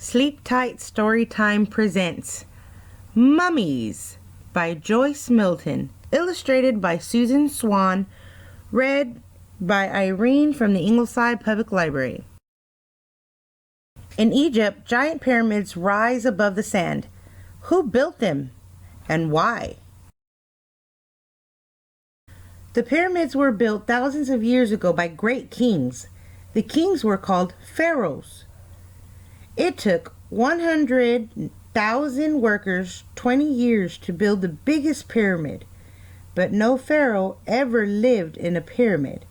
Sleeptight Storytime presents Mummies by Joyce Milton, illustrated by Susan Swan, read by Irene from the Ingleside Public Library. In Egypt, giant pyramids rise above the sand. Who built them and why? The pyramids were built thousands of years ago by great kings. The kings were called pharaohs. It took 100,000 workers 20 years to build the biggest pyramid, but no pharaoh ever lived in a pyramid.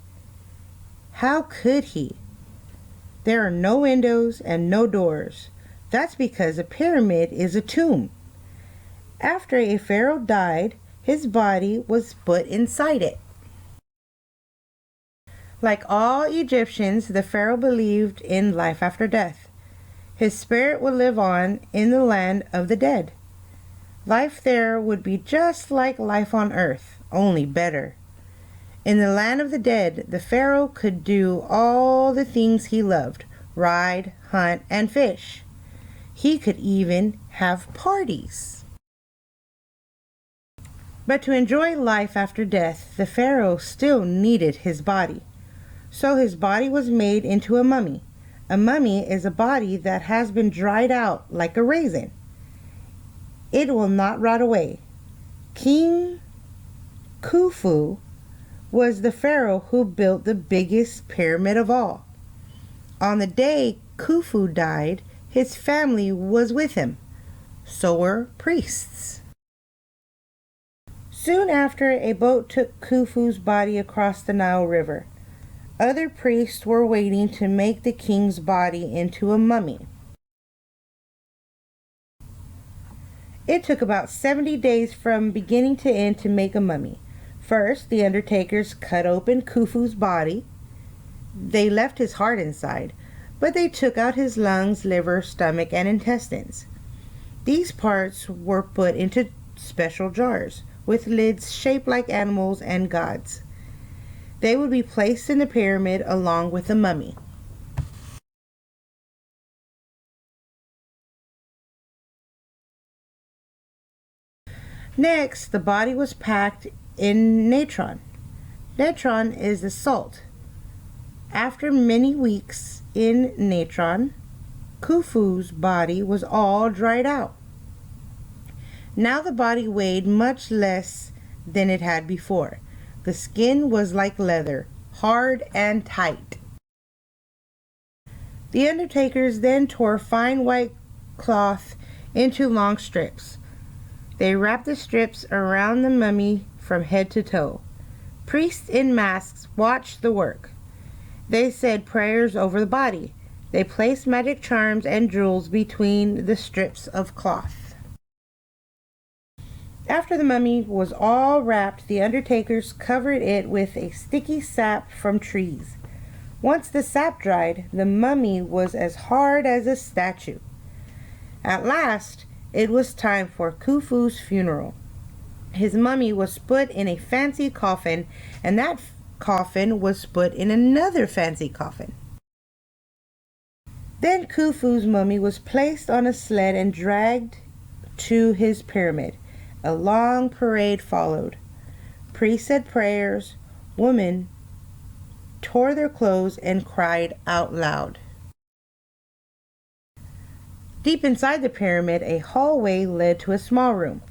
How could he? There are no windows and no doors. That's because a pyramid is a tomb. After a pharaoh died, his body was put inside it. Like all Egyptians, the pharaoh believed in life after death. His spirit would live on in the land of the dead. Life there would be just like life on earth, only better. In the land of the dead, the pharaoh could do all the things he loved: ride, hunt, and fish. He could even have parties. But to enjoy life after death, the pharaoh still needed his body. So his body was made into a mummy. A mummy is a body that has been dried out like a raisin. It will not rot away. King Khufu was the pharaoh who built the biggest pyramid of all. On the day Khufu died, his family was with him. So were priests. Soon after, a boat took Khufu's body across the Nile River. Other priests were waiting to make the king's body into a mummy. It took about 70 days from beginning to end to make a mummy. First, the undertakers cut open Khufu's body. They left his heart inside, but they took out his lungs, liver, stomach, and intestines. These parts were put into special jars with lids shaped like animals and gods. They would be placed in the pyramid along with the mummy. Next, the body was packed in natron. Natron is the salt. After many weeks in natron, Khufu's body was all dried out. Now the body weighed much less than it had before. The skin was like leather, hard and tight. The undertakers then tore fine white cloth into long strips. They wrapped the strips around the mummy from head to toe. Priests in masks watched the work. They said prayers over the body. They placed magic charms and jewels between the strips of cloth. After the mummy was all wrapped, the undertakers covered it with a sticky sap from trees. Once the sap dried, the mummy was as hard as a statue. At last, it was time for Khufu's funeral. His mummy was put in a fancy coffin, and that coffin was put in another fancy coffin. Then Khufu's mummy was placed on a sled and dragged to his pyramid. A long parade followed. Priests said prayers. Women tore their clothes and cried out loud. Deep inside the pyramid, a hallway led to a small room.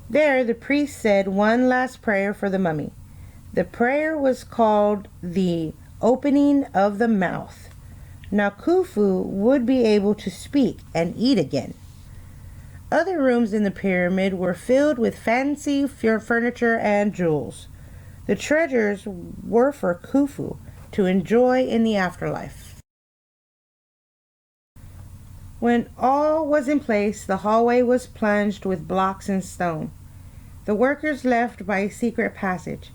There, the priest said one last prayer for the mummy. The prayer was called the opening of the mouth. Now Khufu would be able to speak and eat again. Other rooms in the pyramid were filled with fancy furniture and jewels. The treasures were for Khufu to enjoy in the afterlife. When all was in place, the hallway was plunged with blocks and stone. The workers left by a secret passage.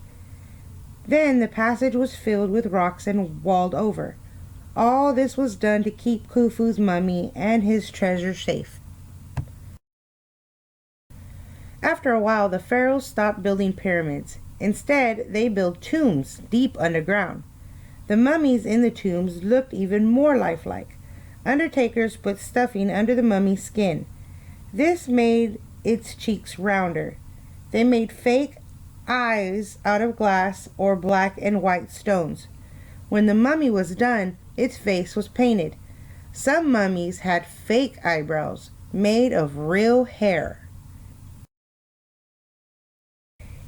Then the passage was filled with rocks and walled over. All this was done to keep Khufu's mummy and his treasure safe. After a while, the pharaohs stopped building pyramids. Instead, they built tombs deep underground. The mummies in the tombs looked even more lifelike. Undertakers put stuffing under the mummy's skin. This made its cheeks rounder. They made fake eyes out of glass or black and white stones. When the mummy was done, its face was painted. Some mummies had fake eyebrows made of real hair.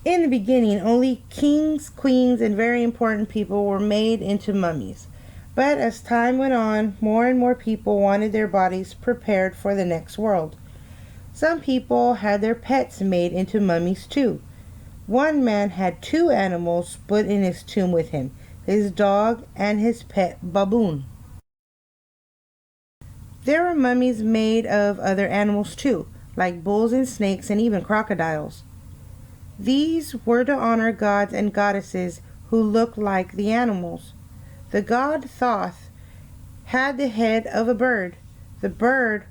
In the beginning, only kings, queens, and very important people were made into mummies. But as time went on, more and more people wanted their bodies prepared for the next world. Some people had their pets made into mummies too. One man had 2 animals put in his tomb with him, his dog and his pet baboon. There were mummies made of other animals too, like bulls and snakes and even crocodiles. These were to honor gods and goddesses who looked like the animals. The god Thoth had the head of a bird. The bird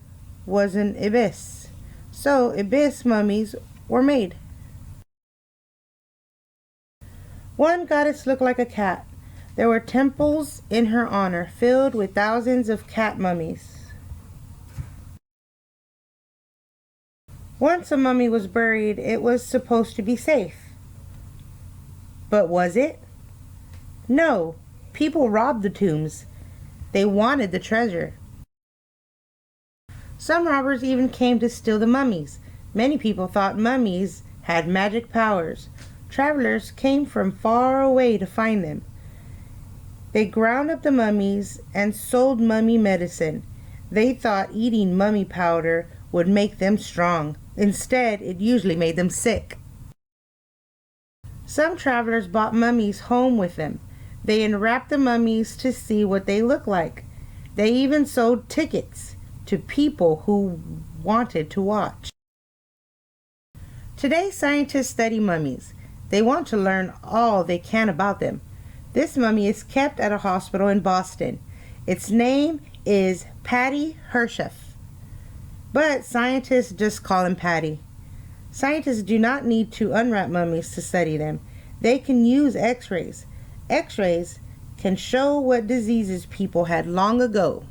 was an ibis. So ibis mummies were made. One goddess looked like a cat. There were temples in her honor filled with thousands of cat mummies. Once a mummy was buried, it was supposed to be safe. But was it? No. People robbed the tombs. They wanted the treasure. Some robbers even came to steal the mummies. Many people thought mummies had magic powers. Travelers came from far away to find them. They ground up the mummies and sold mummy medicine. They thought eating mummy powder would make them strong. Instead, it usually made them sick. Some travelers brought mummies home with them. They unwrapped the mummies to see what they looked like. They even sold tickets to people who wanted to watch. Today, scientists study mummies. They want to learn all they can about them. This mummy is kept at a hospital in Boston. Its name is Patty Hersheff. But scientists just call him Patty. Scientists do not need to unwrap mummies to study them. They can use x-rays. X-rays can show what diseases people had long ago.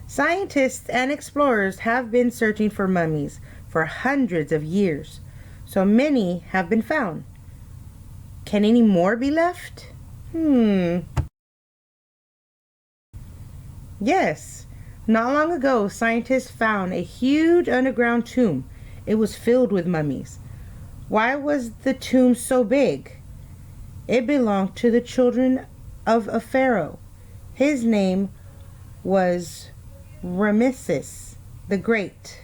Scientists and explorers have been searching for mummies for hundreds of years. So many have been found. Can any more be left? Yes. Not long ago, scientists found a huge underground tomb. It was filled with mummies. Why was the tomb so big? It belonged to the children of a pharaoh. His name was Ramesses the Great.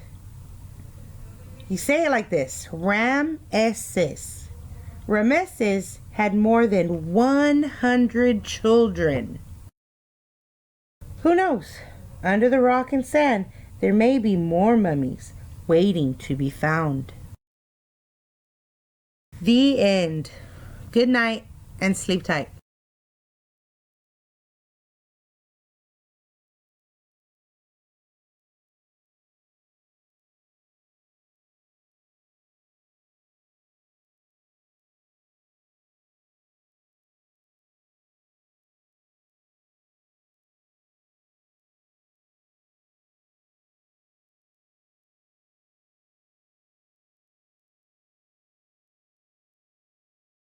You say it like this, Ramesses. Ramesses had more than 100 children. Who knows? Under the rock and sand, there may be more mummies waiting to be found. The end. Good night and sleep tight.